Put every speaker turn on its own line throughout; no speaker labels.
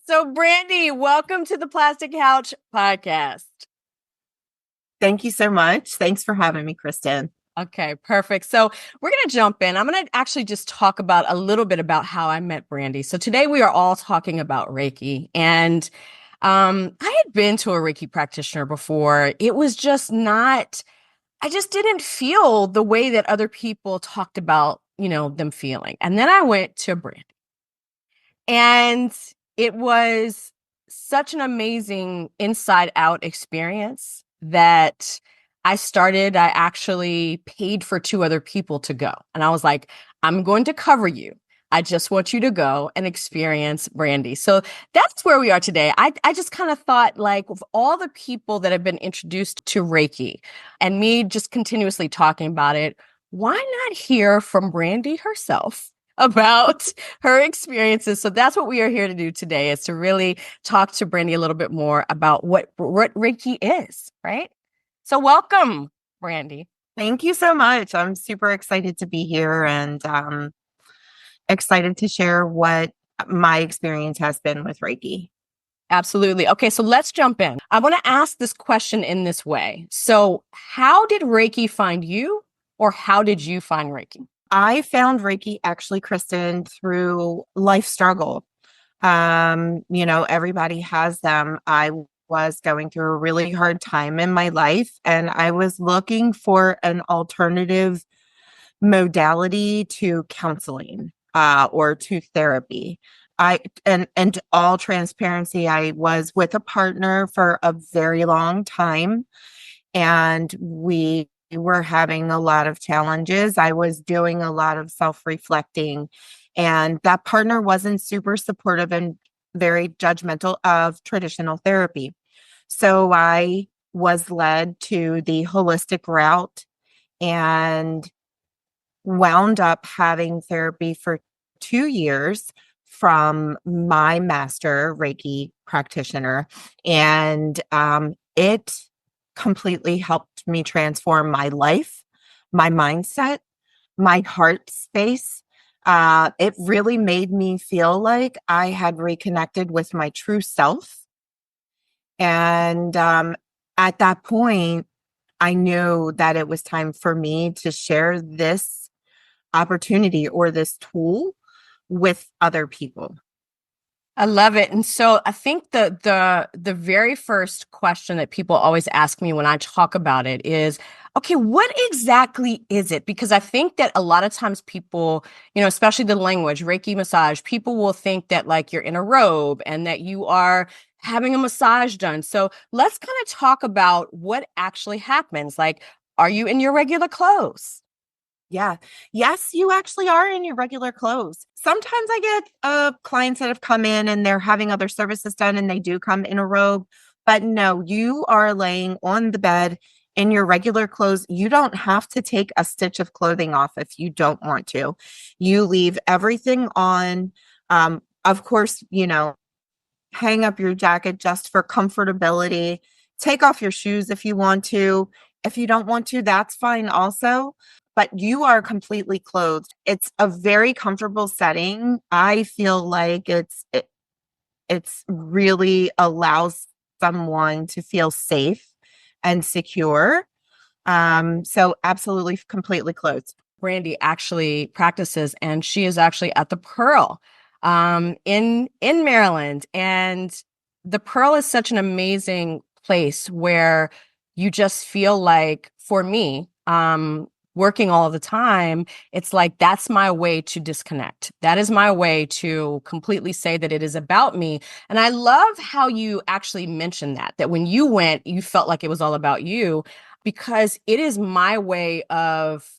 So, Brandi, welcome to the Plastic Couch podcast.
Thank you so much. Thanks for having me, Kristen.
Okay, perfect. So we're going to jump in. I'm going to actually just talk about a little bit about how I met Brandi. So today we are all talking about Reiki. And I had been to a Reiki practitioner before. It was just not, I just didn't feel the way that other people talked about, them feeling. And then I went to Brandi. And it was such an amazing inside out experience that I actually paid for two other people to go. And I was like, I'm going to cover you. I just want you to go and experience Brandi. So that's where we are today. I just kind of thought, like, of all the people that have been introduced to Reiki and me just continuously talking about it, why not hear from Brandi herself about her experiences? So that's what we are here to do today, is to really talk to Brandi a little bit more about what Reiki is, right? So welcome, Brandi.
Thank you so much. I'm super excited to be here and excited to share what my experience has been with Reiki.
Absolutely. Okay, so let's jump in. I want to ask this question in this way. So how did Reiki find you, or how did you find Reiki?
I found Reiki actually, Kristen, through life struggle. Everybody has them. I was going through a really hard time in my life, and I was looking for an alternative modality to counseling or to therapy. And all transparency, I was with a partner for a very long time, and we were having a lot of challenges. I was doing a lot of self-reflecting, and that partner wasn't super supportive and very judgmental of traditional therapy. So I was led to the holistic route and wound up having therapy for 2 years from my master Reiki practitioner. And it completely helped me transform my life, my mindset, my heart space. It really made me feel like I had reconnected with my true self. And at that point, I knew that it was time for me to share this opportunity or this tool with other people.
I love it. And so I think the very first question that people always ask me when I talk about it is, okay, what exactly is it? Because I think that a lot of times people, especially the language, Reiki massage, people will think that, like, you're in a robe and that you are having a massage done. So let's kind of talk about what actually happens. Like, are you in your regular clothes?
Yeah. Yes, you actually are in your regular clothes. Sometimes I get clients that have come in and they're having other services done and they do come in a robe. But no, you are laying on the bed in your regular clothes. You don't have to take a stitch of clothing off if you don't want to. You leave everything on. Of course, hang up your jacket just for comfortability. Take off your shoes if you want to. If you don't want to, that's fine also. But you are completely clothed. It's a very comfortable setting. I feel like it's really allows someone to feel safe and secure. So absolutely completely clothed.
Brandi actually practices, and she is actually at the Pearl in Maryland. And the Pearl is such an amazing place where you just feel like, for me, working all the time, it's like that's my way to disconnect. That is my way to completely say that it is about me. And I love how you actually mentioned that when you went, you felt like it was all about you, because it is my way of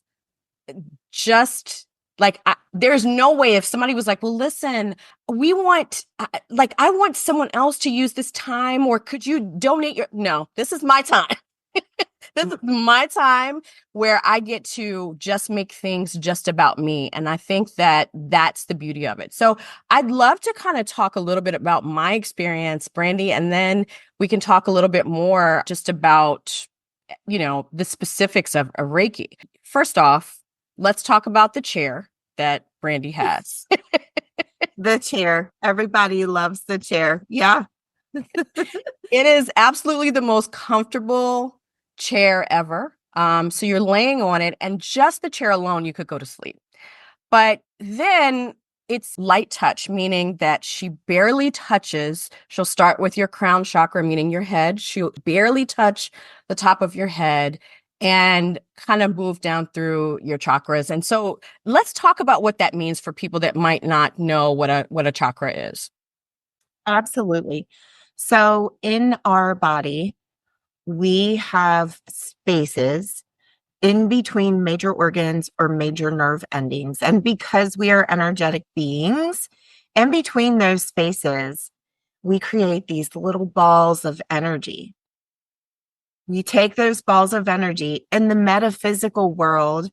just, like, there's no way if somebody was like, well, listen, we want, I want someone else to use this time, or could you donate no, this is my time. This is my time where I get to just make things just about me. And I think that that's the beauty of it. So I'd love to kind of talk a little bit about my experience, Brandi, and then we can talk a little bit more just about, the specifics of Reiki. First off, let's talk about the chair that Brandi has.
The chair. Everybody loves the chair. Yeah.
It is absolutely the most comfortable chair ever. So you're laying on it, and just the chair alone, you could go to sleep. But then it's light touch, meaning that she barely touches. She'll start with your crown chakra, meaning your head. She'll barely touch the top of your head and kind of move down through your chakras. And so let's talk about what that means for people that might not know what a chakra is.
Absolutely. So in our body, we have spaces in between major organs or major nerve endings. And because we are energetic beings, in between those spaces, we create these little balls of energy. You take those balls of energy in the metaphysical world,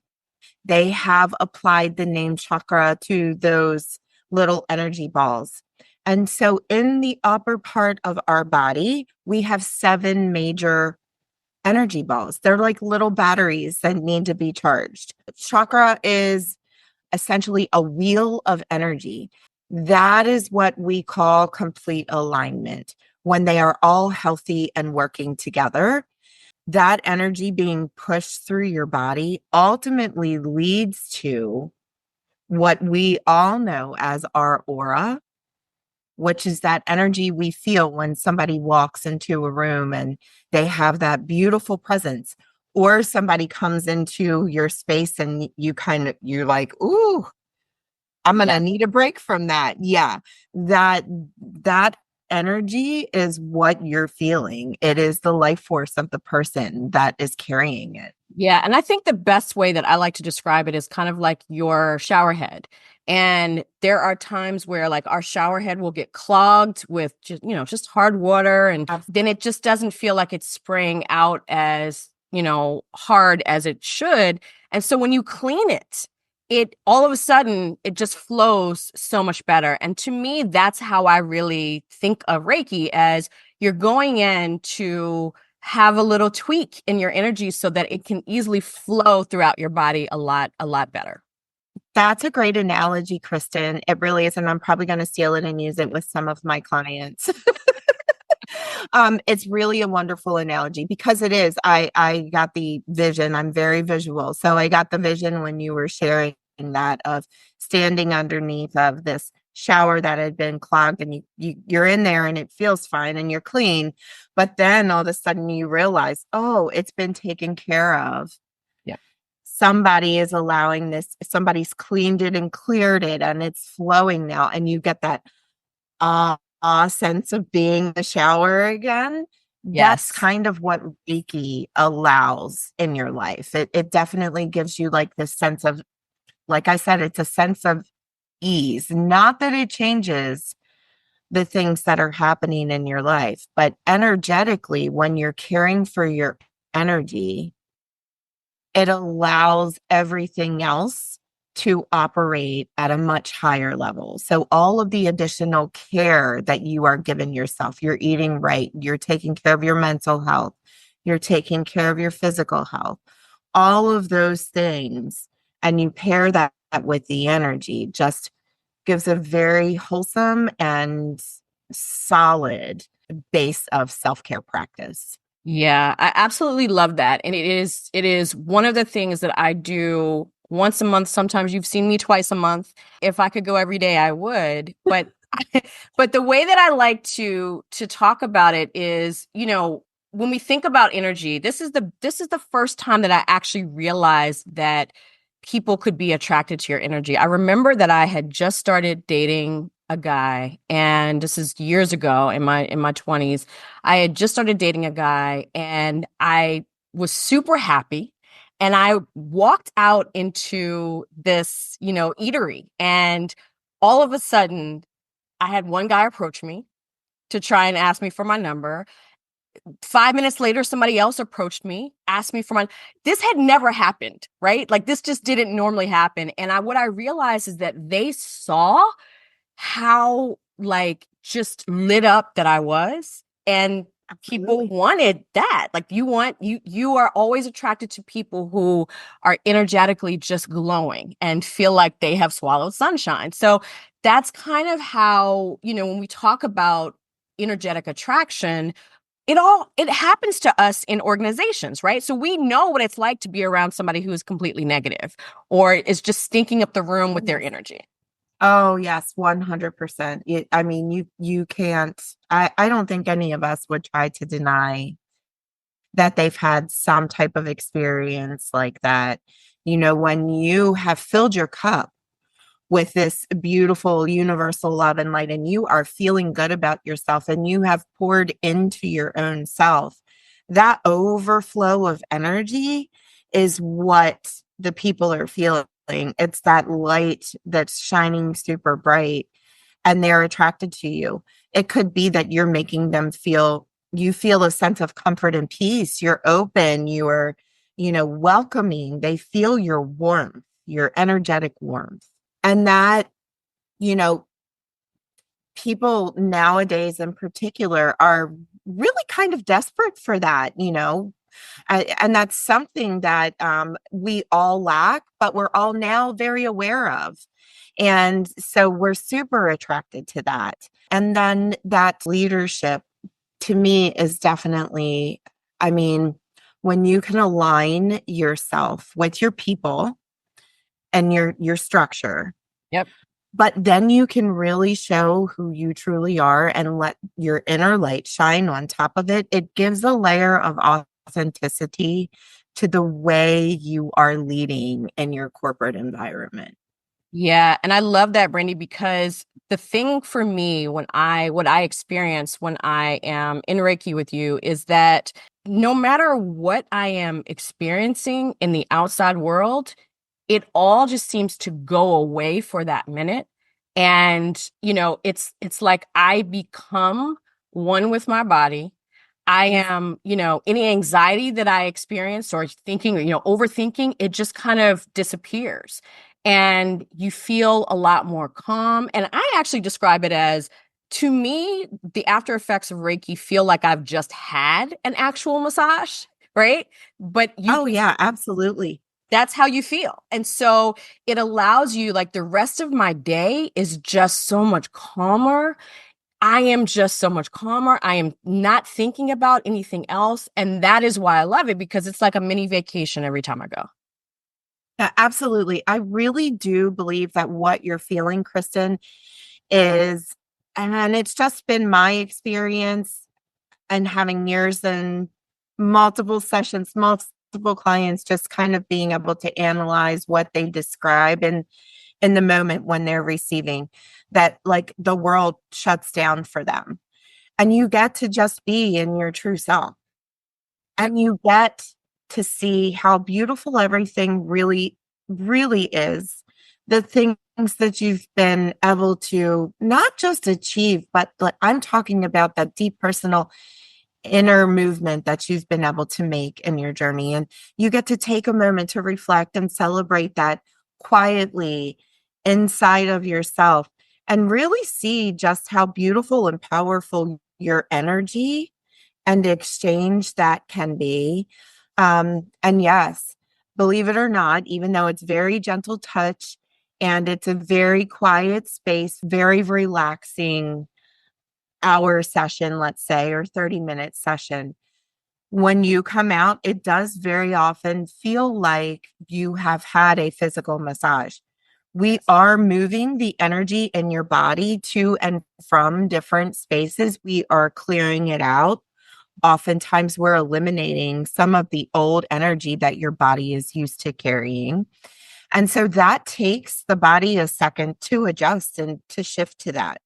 they have applied the name chakra to those little energy balls. And so in the upper part of our body, we have 7 major energy balls. They're like little batteries that need to be charged. Chakra is essentially a wheel of energy. That is what we call complete alignment. When they are all healthy and working together, that energy being pushed through your body ultimately leads to what we all know as our aura, which is that energy we feel when somebody walks into a room and they have that beautiful presence, or somebody comes into your space and you're like, ooh, I'm gonna
Yeah.
need a break from that. Yeah, that energy is what you're feeling. It is the life force of the person that is carrying it.
Yeah. And I think the best way that I like to describe it is kind of like your shower head. And there are times where like our shower head will get clogged with just hard water. And then it just doesn't feel like it's spraying out as, hard as it should. And so when you clean it, it all of a sudden it just flows so much better. And to me, that's how I really think of Reiki, as you're going in to have a little tweak in your energy so that it can easily flow throughout your body a lot better.
That's a great analogy, Kristen. It really is. And I'm probably going to steal it and use it with some of my clients. It's really a wonderful analogy because it is. I got the vision. I'm very visual. So I got the vision when you were sharing that of standing underneath of this shower that had been clogged, and you're in there and it feels fine and you're clean. But then all of a sudden you realize, oh, it's been taken care of.
Yeah.
Somebody is allowing this, somebody's cleaned it and cleared it and it's flowing now. And you get that sense of being in the shower again. That's
Yes.
kind of what Reiki allows in your life. It definitely gives you like this sense of, like I said, it's a sense of ease. Not that it changes the things that are happening in your life, but energetically, when you're caring for your energy, it allows everything else to operate at a much higher level. So all of the additional care that you are giving yourself, you're eating right, you're taking care of your mental health, you're taking care of your physical health, all of those things, and you pair that with the energy, just gives a very wholesome and solid base of self-care practice.
Yeah, I absolutely love that. And it is one of the things that I do once a month. Sometimes you've seen me twice a month. If I could go every day, I would. But but the way that I like to talk about it is, when we think about energy, this is the first time that I actually realized that people could be attracted to your energy. I remember that I had just started dating a guy, and this is years ago in my 20s. I had just started dating a guy, and I was super happy. And I walked out into this, eatery, and all of a sudden I had one guy approach me to try and ask me for my number. 5 minutes later, somebody else approached me, asked me for my. This had never happened, right? Like this just didn't normally happen. And what I realized is that they saw how like just lit up that I was. And people
Absolutely.
wanted that. Like you are always attracted to people who are energetically just glowing and feel like they have swallowed sunshine. So that's kind of how, when we talk about energetic attraction, it happens to us in organizations, right? So we know what it's like to be around somebody who is completely negative or is just stinking up the room with their
Yes.
energy.
Oh, yes, 100%. I mean, you can't, I don't think any of us would try to deny that they've had some type of experience like that. When you have filled your cup with this beautiful universal love and light, and you are feeling good about yourself and you have poured into your own self, that overflow of energy is what the people are feeling. It's that light that's shining super bright and they're attracted to you. It could be that you're making them feel, you feel a sense of comfort and peace. You're open, you're, welcoming. They feel your warmth, your energetic warmth. And that, you know, people nowadays in particular are really kind of desperate for that. And that's something that we all lack, but we're all now very aware of. And so we're super attracted to that. And then that leadership to me is definitely, I mean, when you can align yourself with your people and your structure,
Yep.
but then you can really show who you truly are and let your inner light shine on top of it. It gives a layer of authenticity to the way you are leading in your corporate environment.
Yeah, and I love that, Brandi, because the thing for me what I experience when I am in Reiki with you is that no matter what I am experiencing in the outside world, it all just seems to go away for that minute. And, it's like I become one with my body. I
Yes.
am, any anxiety that I experience or thinking or, overthinking, it just kind of disappears. And you feel a lot more calm. And I actually describe it as, to me, the after effects of Reiki feel like I've just had an actual massage, right? But
Oh, yeah, absolutely.
that's how you feel. And so it allows you, like, the rest of my day is just so much calmer. I am just so much calmer. I am not thinking about anything else. And that is why I love it, because it's like a mini vacation every time I go.
Yeah, absolutely. I really do believe that what you're feeling, Kristen, is, and it's just been my experience and having years and multiple sessions, multiple clients, just kind of being able to analyze what they describe and in the moment when they're receiving that, like the world shuts down for them. And you get to just be in your true self.
Yep.
And you get to see how beautiful everything really, really is. The things that you've been able to not just achieve, but like I'm talking about that deep personal inner movement that you've been able to make in your journey. And you get to take a moment to reflect and celebrate that quietly inside of yourself and really see just how beautiful and powerful your energy and exchange that can be. And yes, believe it or not, even though it's very gentle touch and it's a very quiet space, very relaxing hour session, let's say, or 30-minute session, when you come out, it does very often feel like you have had a physical massage. We are moving the energy in your body to and from different spaces. We are clearing it out. Oftentimes, we're eliminating some of the old energy that your body is used to carrying. And so that takes the body a second to adjust and to shift to that.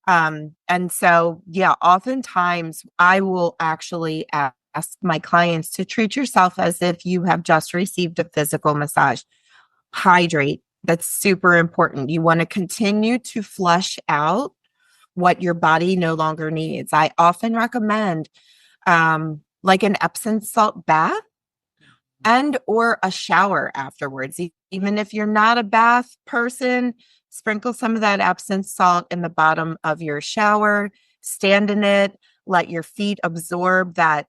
And so, yeah, oftentimes I will actually ask my clients to treat yourself as if you have just received a physical massage. Hydrate. That's super important. You want to continue to flush out what your body no longer needs. I often recommend like an Epsom salt bath and or a shower afterwards. Even if you're not a bath person, sprinkle some of that Epsom salt in the bottom of your shower, stand in it, let your feet absorb that,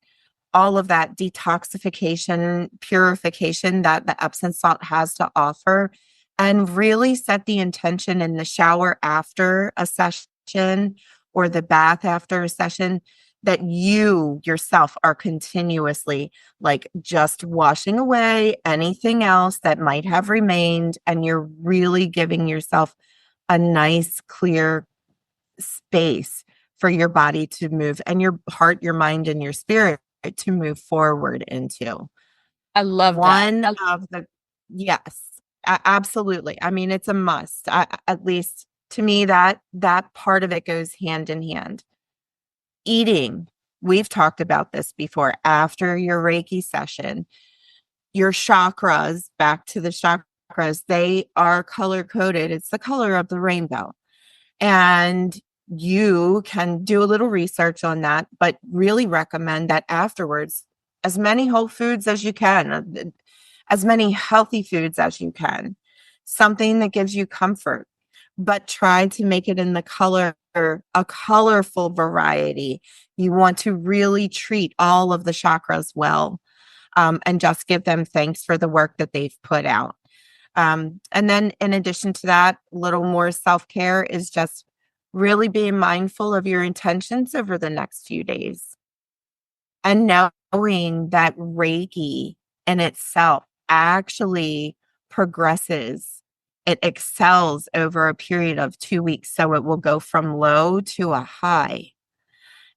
all of that detoxification, purification that the Epsom salt has to offer, and really set the intention in the shower after a session or the bath after a session that you yourself are continuously like just washing away anything else that might have remained. And you're really giving yourself a nice, clear space for your body to move and your heart, your mind, and your spirit to move forward into.
I love that.
One of the, yes, absolutely. I mean, it's a must. At least to me, that part of it goes hand in hand. Eating, we've talked about this before. After your Reiki session, your chakras, back to the chakras, they are color coded. It's the color of the rainbow. And you can do a little research on that, but really recommend that afterwards, as many whole foods as you can, as many healthy foods as you can, something that gives you comfort, but try to make it in the color, a colorful variety. You want to really treat all of the chakras well, and just give them thanks for the work that they've put out. And then in addition to that, a little more self-care is just really being mindful of your intentions over the next few days and knowing that Reiki in itself actually progresses. It excels over a period of 2 weeks. So it will go from low to a high.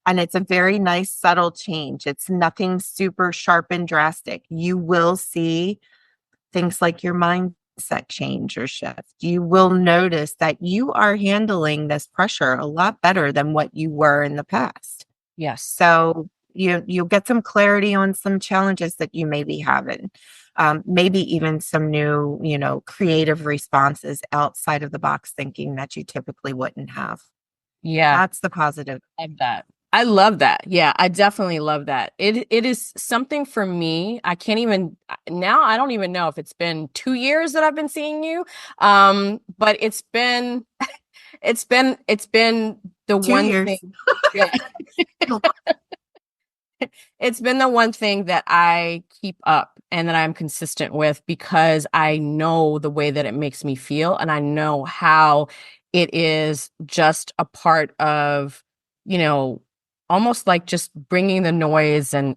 And it's a very nice, subtle change. It's nothing super sharp and drastic. You will see things like your mindset change or shift. You will notice that you are handling this pressure a lot better than what you were in the past.
Yes.
So you'll get some clarity on some challenges that you may be having. Maybe even some new, creative responses outside of the box thinking that you typically wouldn't have.
Yeah.
That's the positive.
I love that. I love that. Yeah, I definitely love that. It is something for me. I can't even now, I don't even know if it's been 2 years that I've been seeing you. But it's been the
2
one
years.
thing. Yeah. It's been the one thing that I keep up and that I'm consistent with because I know the way that it makes me feel and I know how it is just a part of, you know, almost like just bringing the noise and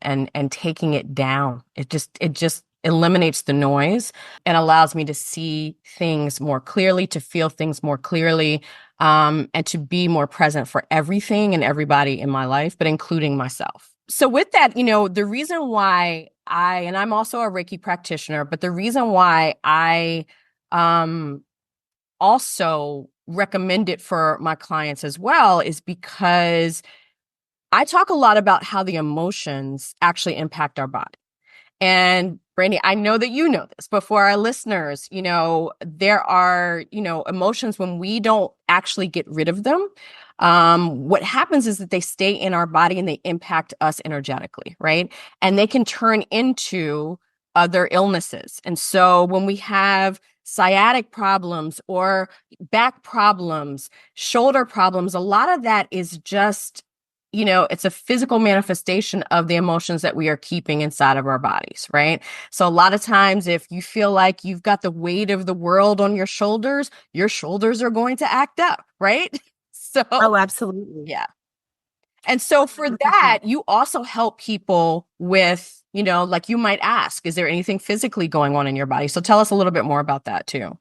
taking it down. It just eliminates the noise and allows me to see things more clearly, to feel things more clearly, and to be more present for everything and everybody in my life, but including myself. So with that, the reason why and I'm also a Reiki practitioner, but the reason why I also recommend it for my clients as well is because I talk a lot about how the emotions actually impact our body. And Brandi, I know that you know this, but for our listeners, there are, emotions when we don't actually get rid of them. What happens is that they stay in our body and they impact us energetically, right? And they can turn into other illnesses. And so when we have sciatic problems or back problems, shoulder problems, a lot of that is just it's a physical manifestation of the emotions that we are keeping inside of our bodies, right? So a lot of times, if you feel like you've got the weight of the world on your shoulders are going to act up, right? So,
Oh, absolutely.
yeah. And so for that, you also help people with, like you might ask, is there anything physically going on in your body? So tell us a little bit more about that too.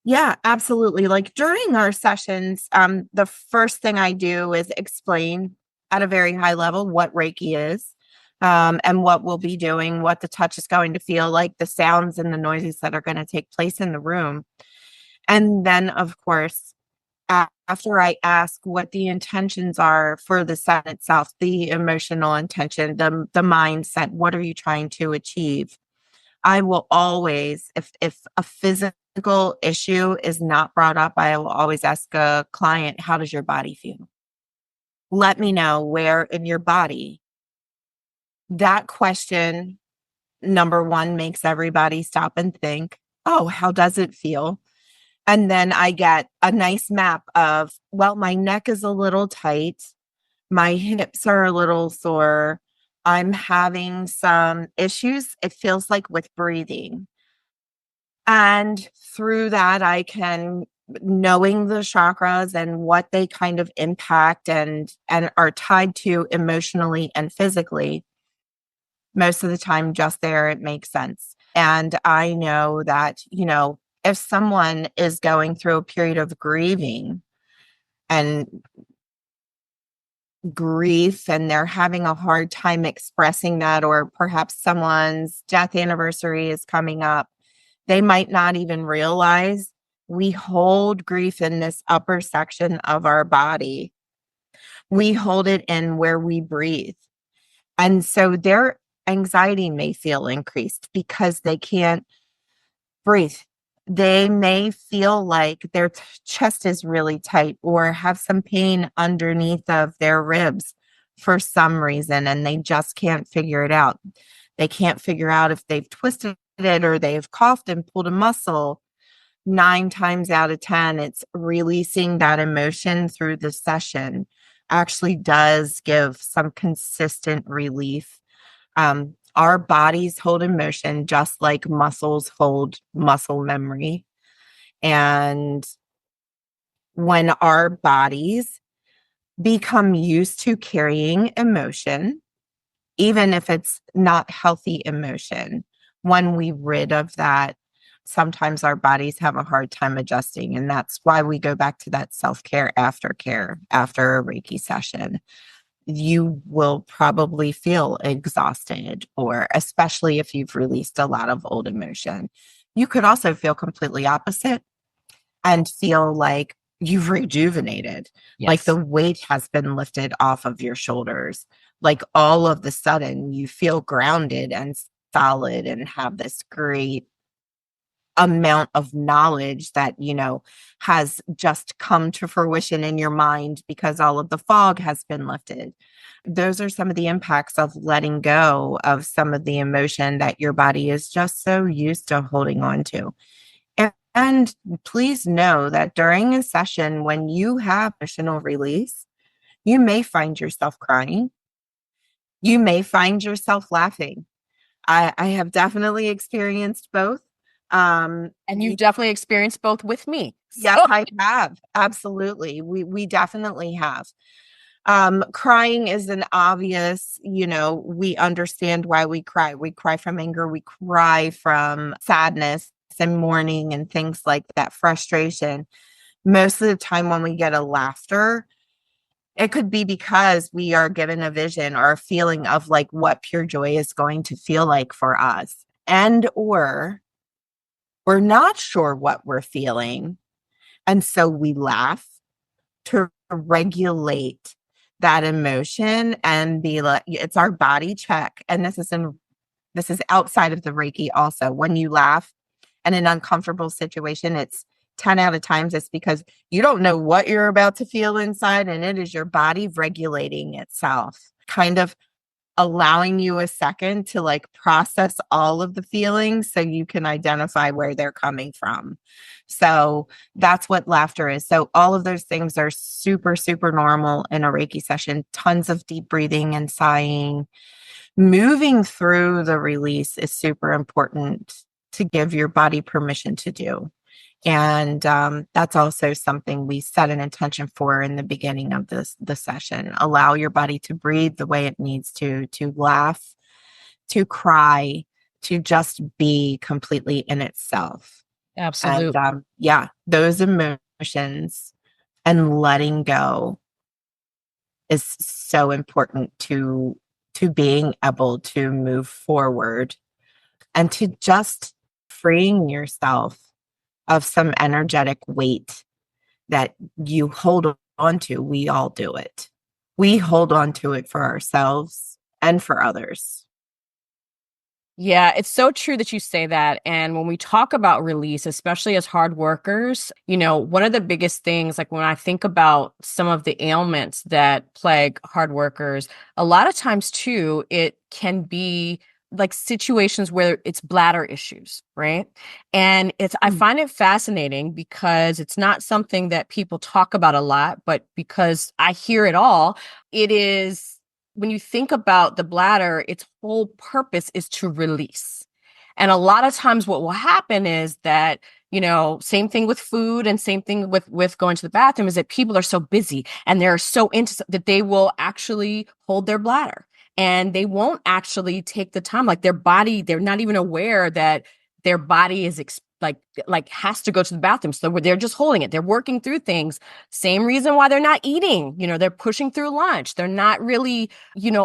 Yeah, absolutely. Like during our sessions, the first thing I do is explain at a very high level what Reiki is, and what we'll be doing, what the touch is going to feel like, the sounds and the noises that are going to take place in the room. And then, of course, after I ask what the intentions are for the set itself, the emotional intention, the mindset, what are you trying to achieve? I will always, if a physical issue is not brought up, I will always ask a client, how does your body feel? Let me know where in your body. That question, number one, makes everybody stop and think, oh, how does it feel? And then I get a nice map of, well, my neck is a little tight. My hips are a little sore. I'm having some issues, it feels like, with breathing. And through that, I can, knowing the chakras and what they kind of impact and are tied to emotionally and physically, most of the time just there it makes sense. And I know that, if someone is going through a period of grieving and grief and they're having a hard time expressing that, or perhaps someone's death anniversary is coming up, they might not even realize we hold grief in this upper section of our body. We hold it in where we breathe. And so their anxiety may feel increased because they can't breathe. They may feel like their chest is really tight or have some pain underneath of their ribs for some reason, and they just can't figure it out. They can't figure out if they've twisted it or they've coughed and pulled a muscle. 9 times out of 10, it's releasing that emotion through the session actually does give some consistent relief. Our bodies hold emotion just like muscles hold muscle memory. And when our bodies become used to carrying emotion, even if it's not healthy emotion, when we rid of that, sometimes our bodies have a hard time adjusting. And that's why we go back to that self-care after a Reiki session. You will probably feel exhausted, or especially if you've released a lot of old emotion. You could also feel completely opposite and feel like you've rejuvenated, like the
Yes.
weight has been lifted off of your shoulders. Like all of the sudden, you feel grounded and solid and have this great amount of knowledge that, has just come to fruition in your mind because all of the fog has been lifted. Those are some of the impacts of letting go of some of the emotion that your body is just so used to holding on to. And please know that during a session, when you have emotional release, you may find yourself crying. You may find yourself laughing. I have definitely experienced both.
And you've definitely experienced both with me.
Yes,
So
I have. Absolutely. We definitely have. Crying is an obvious, we understand why we cry. We cry from anger, we cry from sadness and mourning and things like that, frustration. Most of the time when we get a laughter, it could be because we are given a vision or a feeling of like what pure joy is going to feel like for us. And or we're not sure what we're feeling. And so we laugh to regulate that emotion and be like, it's our body check. And this is outside of the Reiki also. When you laugh in an uncomfortable situation, it's 10 out of times it's because you don't know what you're about to feel inside, and it is your body regulating itself, kind of allowing you a second to like process all of the feelings so you can identify where they're coming from. So that's what laughter is. So all of those things are super, super normal in a Reiki session. Tons of deep breathing and sighing. Moving through the release is super important to give your body permission to do. And that's also something we set an intention for in the beginning of the session. Allow your body to breathe the way it needs to laugh, to cry, to just be completely in itself. And
absolutely.
yeah, those emotions and letting go is so important to being able to move forward and to just freeing yourself of some energetic weight that you hold on to. We all do it. We hold on to it for ourselves and for others.
Yeah, it's so true that you say that. And when we talk about release, especially as hard workers, one of the biggest things, like when I think about some of the ailments that plague hard workers, a lot of times too, it can be like situations where it's bladder issues, right? And I find it fascinating because it's not something that people talk about a lot, but because I hear it all, it is, when you think about the bladder, its whole purpose is to release. And a lot of times what will happen is that, same thing with food and same thing with going to the bathroom, is that people are so busy and they're so into that they will actually hold their bladder and they won't actually take the time, like their body, they're not even aware that their body is like has to go to the bathroom. So they're just holding it. They're working through things. Same reason why they're not eating. They're pushing through lunch. They're not really,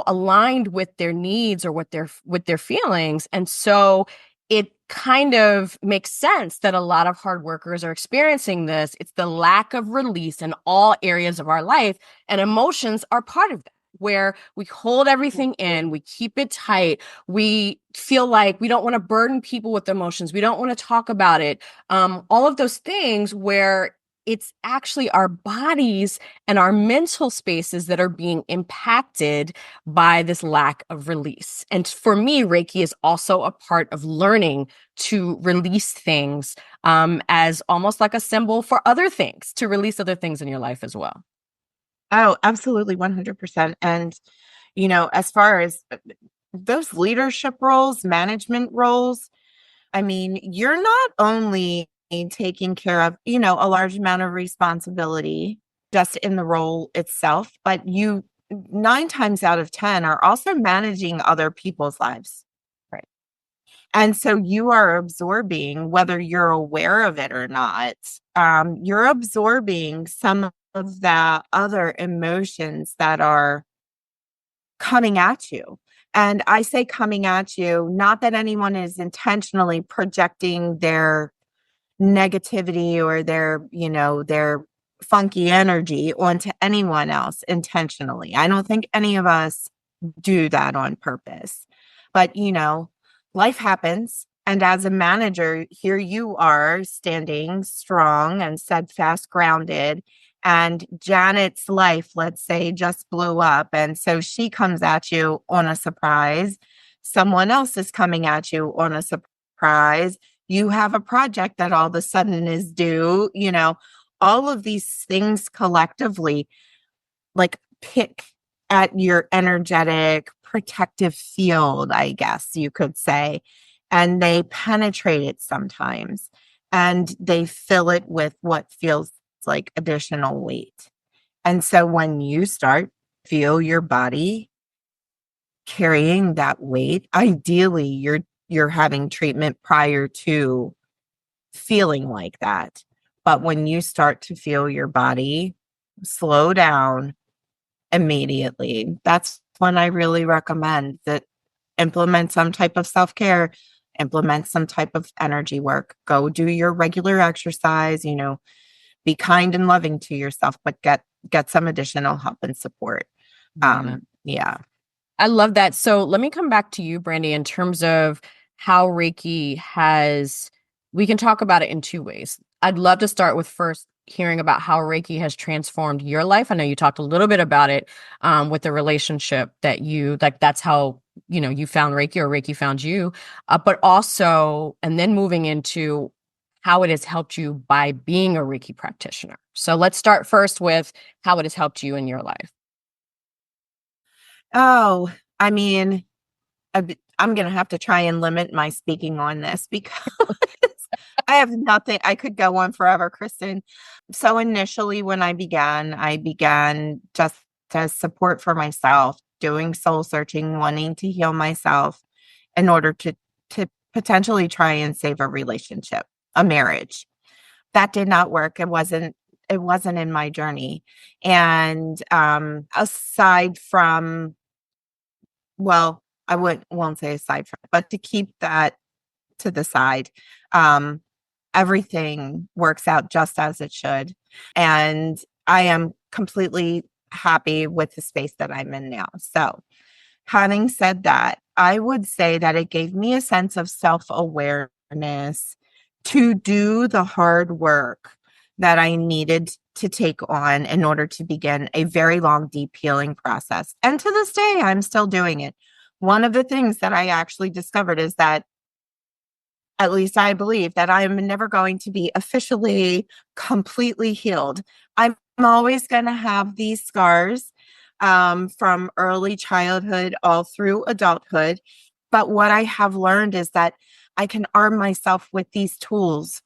aligned with their needs or with their feelings. And so it kind of makes sense that a lot of hard workers are experiencing this. It's the lack of release in all areas of our life, and emotions are part of that, where we hold everything in, we keep it tight, we feel like we don't want to burden people with emotions, we don't want to talk about it, all of those things, where it's actually our bodies and our mental spaces that are being impacted by this lack of release. And for me, Reiki is also a part of learning to release things, as almost like a symbol for other things, to release other things in your life as well.
Oh, absolutely, 100%. And, as far as those leadership roles, management roles, I mean, you're not only taking care of, a large amount of responsibility just in the role itself, but you 9 times out of 10 are also managing other people's lives.
Right.
And so you are absorbing, whether you're aware of it or not, you're absorbing some of the other emotions that are coming at you. And I say coming at you, not that anyone is intentionally projecting their negativity or their funky energy onto anyone else intentionally. I don't think any of us do that on purpose. But, life happens. And as a manager, here you are standing strong and steadfast, grounded. And Janet's life, let's say, just blew up. And so she comes at you on a surprise. Someone else is coming at you on a surprise. You have a project that all of a sudden is due, all of these things collectively, like, pick at your energetic protective field, I guess you could say, and they penetrate it sometimes, and they fill it with what feels like additional weight. And so when you start feel your body carrying that weight, ideally you're having treatment prior to feeling like that. But when you start to feel your body slow down immediately, that's when I really recommend that implement some type of self-care, implement some type of energy work, go do your regular exercise, be kind and loving to yourself, but get some additional help and support. Yeah.
I love that. So let me come back to you, Brandi, in terms of how Reiki we can talk about it in two ways. I'd love to start with first hearing about how Reiki has transformed your life. I know you talked a little bit about it, with the relationship that that's how, you found Reiki, or Reiki found you, but also, and then moving into how it has helped you by being a Reiki practitioner. So let's start first with how it has helped you in your life.
Oh, I mean, I'm going to have to try and limit my speaking on this because I have nothing. I could go on forever, Kristen. So initially, when I began just as support for myself, doing soul searching, wanting to heal myself in order to potentially try and save a relationship, a marriage. That did not work. It wasn't in my journey. And aside from, well, won't say aside from, but to keep that to the side, everything works out just as it should. And I am completely happy with the space that I'm in now. So, having said that, I would say that it gave me a sense of self-awareness to do the hard work that I needed to take on in order to begin a very long, deep healing process. And to this day, I'm still doing it. One of the things that I actually discovered is that, at least I believe, that I'm never going to be officially completely healed. I'm always going to have these scars. from early childhood all through adulthood. But what I have learned is that I can arm myself with these tools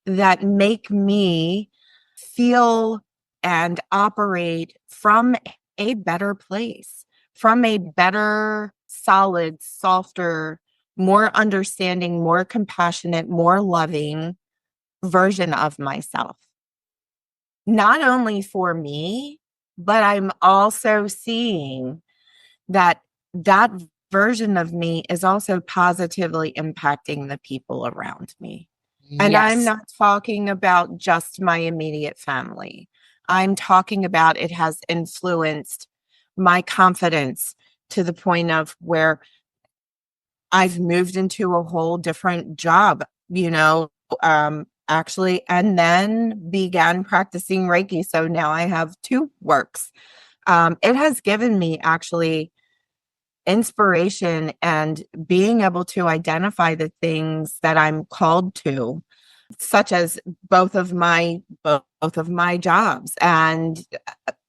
that make me feel and operate from a better place, from a better, solid, softer, more understanding, more compassionate, more loving version of myself. Not only for me, but I'm also seeing that that version of me is also positively impacting the people around me. And I'm
Yes.
not talking about just my immediate family. I'm talking about it has influenced my confidence to the point of where I've moved into a whole different job, actually, and then began practicing Reiki. So now I have two works. It has given me actually inspiration and being able to identify the things that I'm called to, such as both of my jobs, and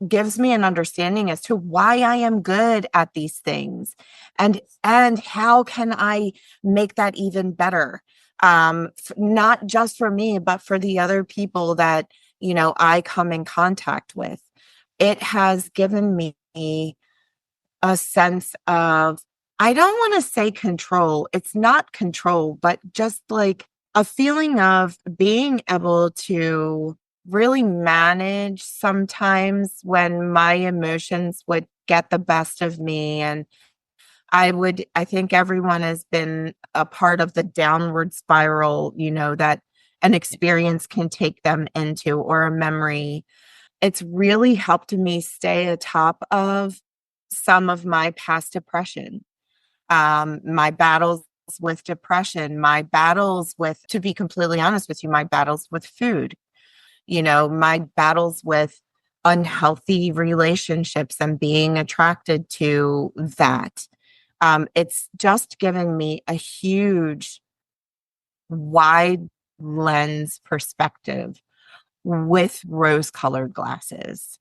gives me an understanding as to why I am good at these things, and how can I make that even better, not just for me but for the other people that I come in contact with. It has given me a sense of, I don't want to say control. It's not control, but just like a feeling of being able to really manage sometimes when my emotions would get the best of me. And I think everyone has been a part of the downward spiral, that an experience can take them into, or a memory. It's really helped me stay atop of some of my past depression, my battles with depression, my battles with, to be completely honest with you, my battles with food, my battles with unhealthy relationships and being attracted to that. It's just given me a huge, wide lens perspective with rose colored glasses.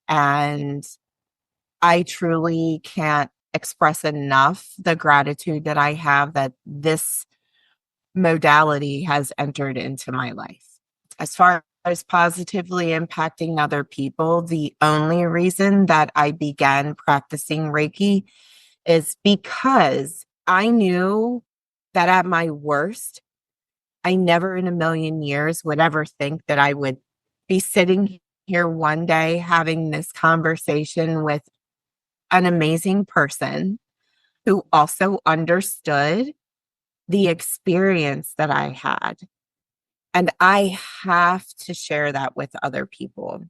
And I truly can't express enough the gratitude that I have that this modality has entered into my life. As far as positively impacting other people, the only reason that I began practicing Reiki is because I knew that at my worst, I never in a million years would ever think that I would be sitting here one day having this conversation with an amazing person who also understood the experience that I had. And I have to share that with other people.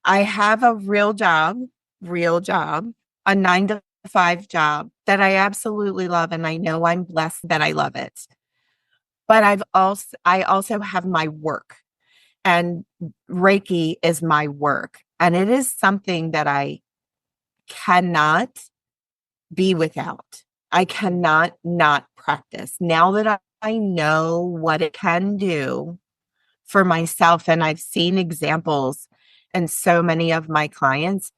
I have a real job, a 9 to 5 job that I absolutely love. And I know I'm blessed that I love it. But I also have my work, and Reiki is my work. And it is something that I cannot be without. I cannot not practice. Now that I know what it can do for myself, and I've seen examples in so many of my clients,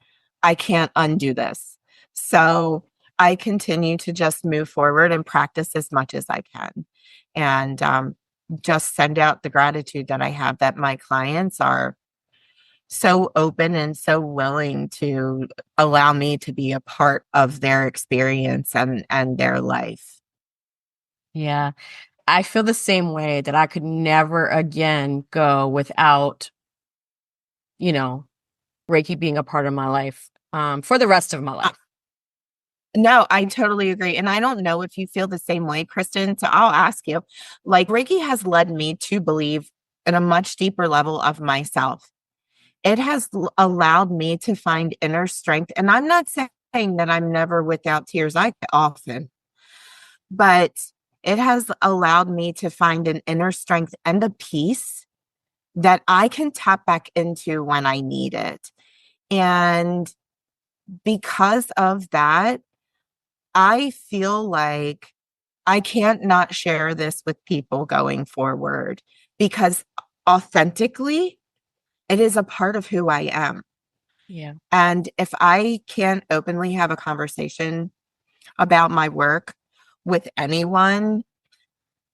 I can't undo this. So I continue to just move forward and practice as much as I can. And just send out the gratitude that I have that my clients are so open and so willing to allow me to be a part of their experience and their life.
Yeah. I feel the same way, that I could never again go without, you know, Reiki being a part of my life, for the rest of my
Uh,
life.
no, I totally agree. And I don't know if you feel the same way, Kristen. So I'll ask you, like, Reiki has led me to believe in a much deeper level of myself. It has allowed me to find inner strength. And I'm not saying that I'm never without tears. I often, but it has allowed me to find an inner strength and a peace that I can tap back into when I need it. And because of that, I feel like I can't not share this with people going forward, because authentically, it is a part of who I am.
Yeah.
And if I can't openly have a conversation about my work with anyone,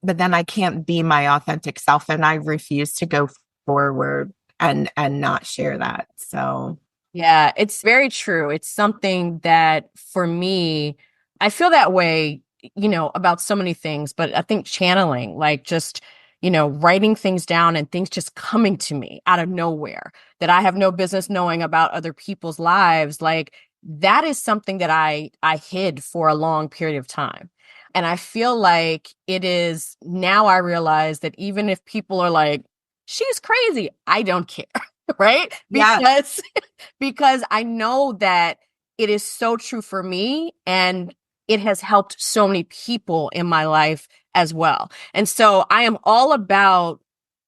but then I can't be my authentic self, and I refuse to go forward and not share that. So
Yeah, it's very true. It's something that for me, I feel that way, about so many things, but I think channeling, like just, writing things down and things just coming to me out of nowhere that I have no business knowing about other people's lives, like that is something that I hid for a long period of time. And I feel like it is now I realize that even if people are like, she's crazy, I don't care, right?
yeah,
Because I know that it is so true for me and it has helped so many people in my life as well. And so I am all about,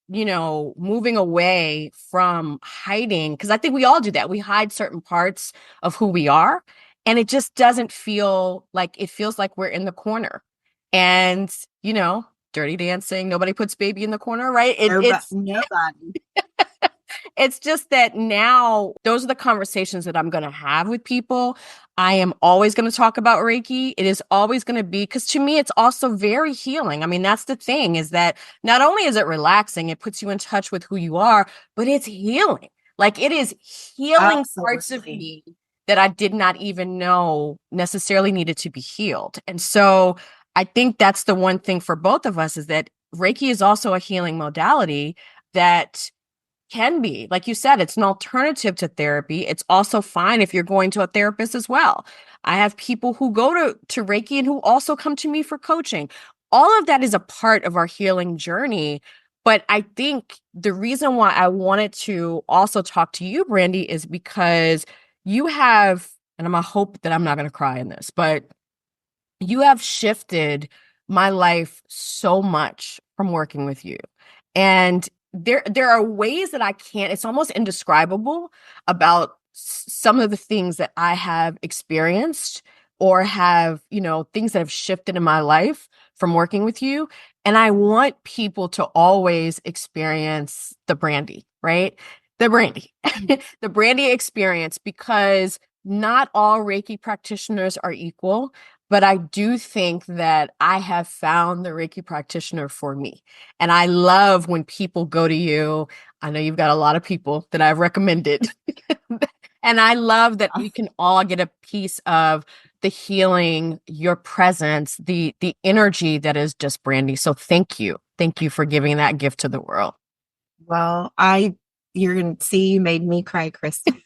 moving away from hiding because I think we all do that. We hide certain parts of who we are and it just doesn't feel like it feels like we're in the corner. And, dirty dancing, nobody puts baby in the corner, right?
nobody.
It's just that now those are the conversations that I'm going to have with people. I am always going to talk about Reiki. It is always going to be because to me, it's also very healing. I mean, that's the thing is that not only is it relaxing, it puts you in touch with who you are, but it's healing. Like it is healing parts of
Absolutely.
me that I did not even know necessarily needed to be healed. And so I think that's the one thing for both of us is that Reiki is also a healing modality that can be. Like you said, it's an alternative to therapy. It's also fine if you're going to a therapist as well. I have people who go to Reiki and who also come to me for coaching. All of that is a part of our healing journey. But I think the reason why I wanted to also talk to you, Brandi, is because you have, and I'm gonna hope that I'm not gonna cry in this, but you have shifted my life so much from working with you. And there are ways that I can't, it's almost indescribable about some of the things that I have experienced or have, things that have shifted in my life from working with you. And I want people to always experience the Brandi, right? The Brandi, the Brandi experience, because not all Reiki practitioners are equal. But I do think that I have found the Reiki practitioner for me. And I love when people go to you. I know you've got a lot of people that I've recommended. And I love that we can all get a piece of the healing, your presence, the energy that is just Brandi. So thank you. Thank you for giving that gift to the world.
Well, you're gonna see you made me cry, Kristen.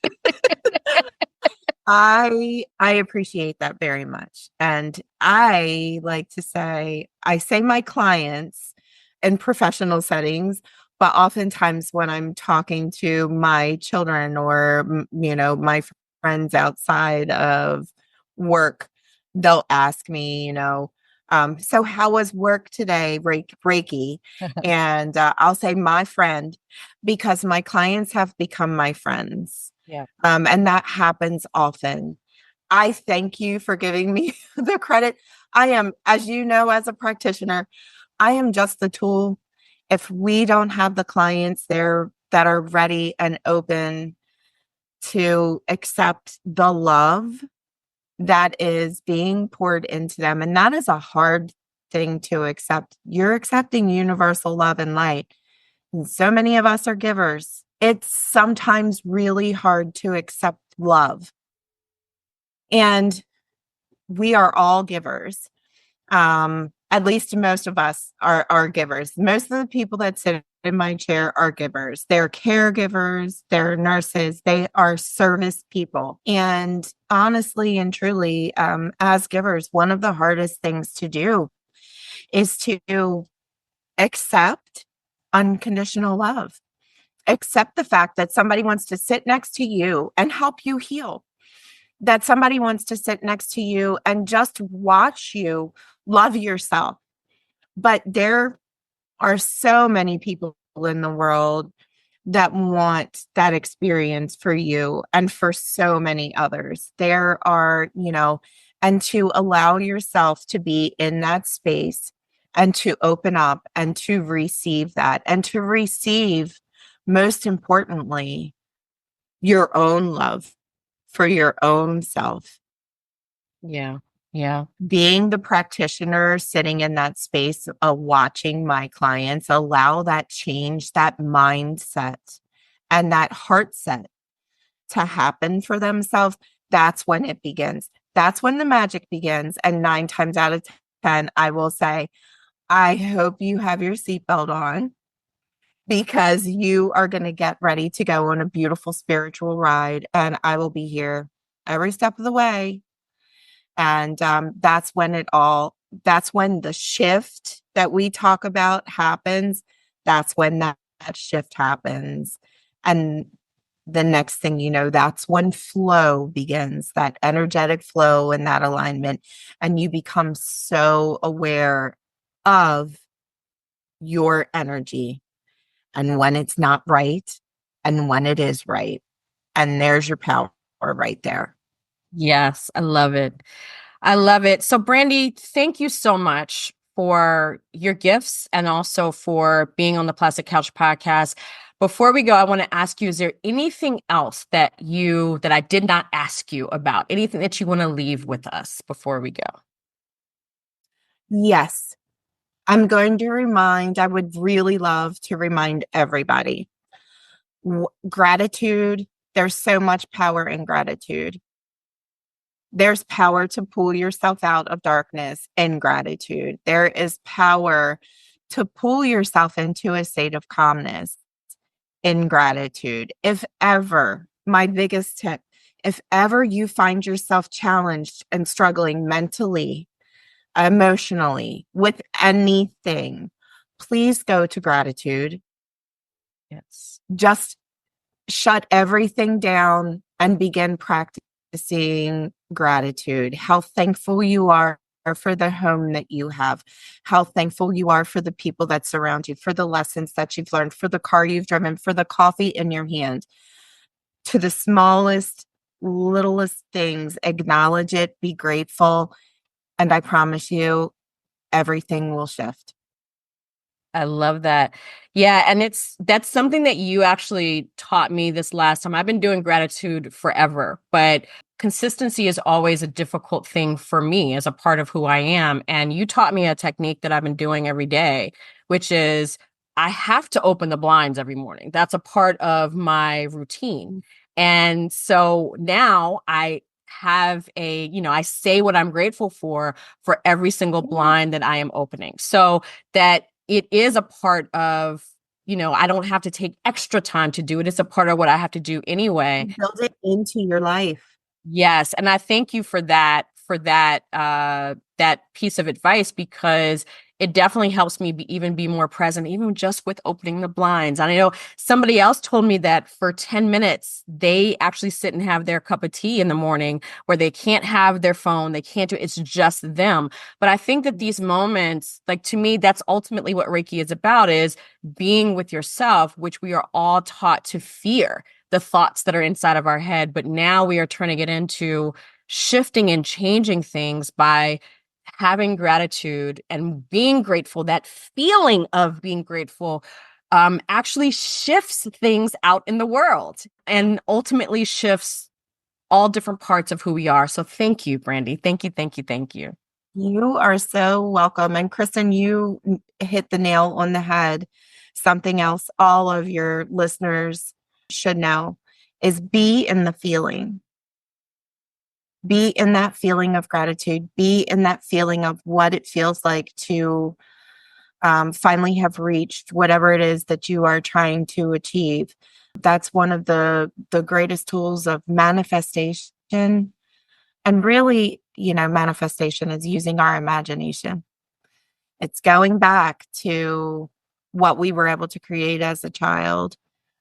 I appreciate that very much. And I like to say, I say my clients in professional settings, but oftentimes when I'm talking to my children or, my friends outside of work, they'll ask me, so how was work today, Reiki? And I'll say my friend, because my clients have become my friends.
Yeah.
And that happens often. I thank you for giving me the credit. I am, as you know, as a practitioner, I am just the tool. If we don't have the clients there that are ready and open to accept the love that is being poured into them, and that is a hard thing to accept. You're accepting universal love and light. And so many of us are givers. It's sometimes really hard to accept love. And we are all givers. At least most of us are givers. Most of the people that sit in my chair are givers. They're caregivers, they're nurses, they are service people. And honestly and truly, as givers, one of the hardest things to do is to accept unconditional love. Accept the fact that somebody wants to sit next to you and help you heal, that somebody wants to sit next to you and just watch you love yourself. But there are so many people in the world that want that experience for you and for so many others. There are, and to allow yourself to be in that space and to open up and to receive that and to receive, most importantly, your own love for your own self.
Yeah. Yeah.
Being the practitioner sitting in that space of watching my clients allow that change, that mindset, and that heart set to happen for themselves, that's when it begins. That's when the magic begins. And 9 times out of 10, I will say, I hope you have your seatbelt on because you are going to get ready to go on a beautiful spiritual ride. And I will be here every step of the way. And that's when the shift that we talk about happens. That's when that shift happens. And the next thing you know, that's when flow begins, that energetic flow and that alignment. And you become so aware of your energy and when it's not right and when it is right. And there's your power right there.
Yes, I love it. I love it. So, Brandi, thank you so much for your gifts and also for being on the Plastic Couch podcast. Before we go, I want to ask you, is there anything else that I did not ask you about? Anything that you want to leave with us before we go?
Yes, I would really love to remind everybody gratitude. There's so much power in gratitude. There's power to pull yourself out of darkness in gratitude. There is power to pull yourself into a state of calmness in gratitude. If ever, my biggest tip, if ever you find yourself challenged and struggling mentally, emotionally, with anything, please go to gratitude.
Yes.
Just shut everything down and begin practicing gratitude. How thankful you are for the home that you have, how thankful you are for the people that surround you, for the lessons that you've learned, for the car you've driven, for the coffee in your hand, to the smallest, littlest things. Acknowledge it, be grateful, and I promise you, everything will shift.
I love that. Yeah, and that's something that you actually taught me this last time. I've been doing gratitude forever, but consistency is always a difficult thing for me as a part of who I am. And you taught me a technique that I've been doing every day, which is I have to open the blinds every morning. That's a part of my routine. And so now I have I say what I'm grateful for every single blind that I am opening. So that it is a part of, I don't have to take extra time to do it. It's a part of what I have to do anyway.
Build it into your life.
Yes. And I thank you that piece of advice because it definitely helps me even be more present, even just with opening the blinds. And I know somebody else told me that for 10 minutes, they actually sit and have their cup of tea in the morning where they can't have their phone. They can't do it's just them. But I think that these moments, like to me, that's ultimately what Reiki is about, is being with yourself, which we are all taught to fear the thoughts that are inside of our head. But now we are turning it into shifting and changing things by having gratitude and being grateful. That feeling of being grateful actually shifts things out in the world and ultimately shifts all different parts of who we are. So thank you, Brandi. Thank you, thank you, thank you.
You are so welcome. And Kristen, you hit the nail on the head. Something else all of your listeners should know is be in the feeling. Be in that feeling of gratitude. Be in that feeling of what it feels like to finally have reached whatever it is that you are trying to achieve. That's one of the greatest tools of manifestation. And really, manifestation is using our imagination. It's going back to what we were able to create as a child,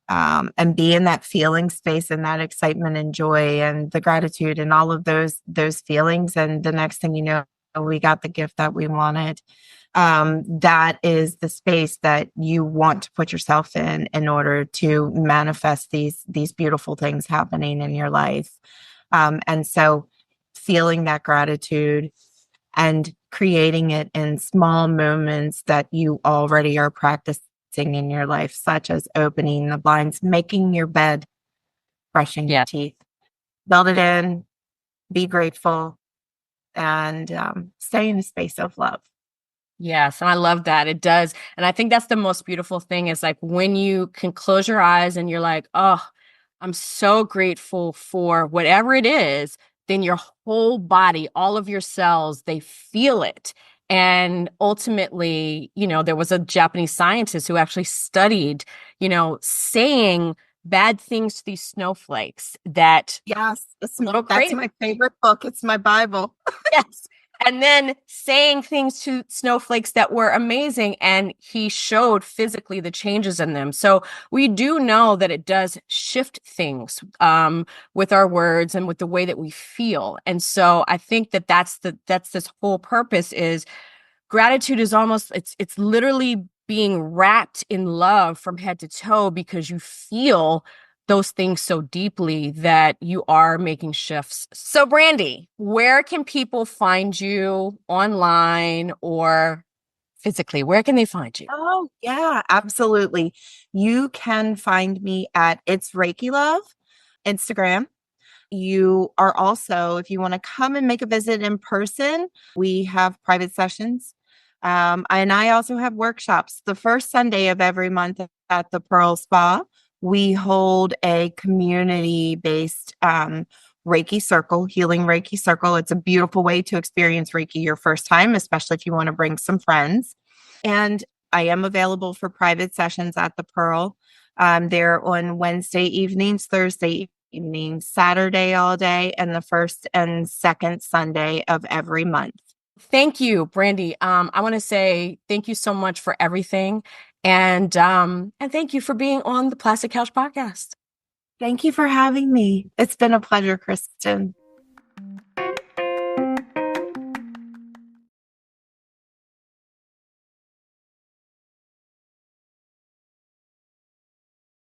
and be in that feeling space and that excitement and joy and the gratitude and all of those feelings. And the next thing you know, we got the gift that we wanted. That is the space that you want to put yourself in order to manifest these beautiful things happening in your life. And so feeling that gratitude and creating it in small moments that you already are practicing in your life, such as opening the blinds, making your bed, brushing your
Yeah.
teeth. Build it in, be grateful, and stay in a space of love.
Yes, and I love that. It does. And I think that's the most beautiful thing is like when you can close your eyes and you're like, oh, I'm so grateful for whatever it is, then your whole body, all of your cells, they feel it. And ultimately, there was a Japanese scientist who actually studied, saying bad things to these snowflakes that
Yes,
little
that's
crazy.
my favorite book. It's my Bible.
Yes. And then saying things to snowflakes that were amazing. And he showed physically the changes in them. So we do know that it does shift things with our words and with the way that we feel. And so I think that that's this whole purpose is gratitude is almost it's literally being wrapped in love from head to toe because you feel those things so deeply that you are making shifts. So Brandi, where can people find you online or physically? Where can they find you?
Oh, yeah, absolutely. You can find me at It's Reiki Love, Instagram. You are also, if you want to come and make a visit in person, we have private sessions. And I also have workshops. The first Sunday of every month at the Pearl Spa, we hold a community based Reiki circle, healing Reiki circle. It's a beautiful way to experience Reiki your first time, especially if you want to bring some friends. And I am available for private sessions at the Pearl. They're on Wednesday evenings, Thursday evenings, Saturday all day, and the first and second Sunday of every month.
Thank you, Brandi. I want to say thank you so much for everything. And thank you for being on the Plastic Couch podcast.
Thank you for having me. It's been a pleasure, Kristen.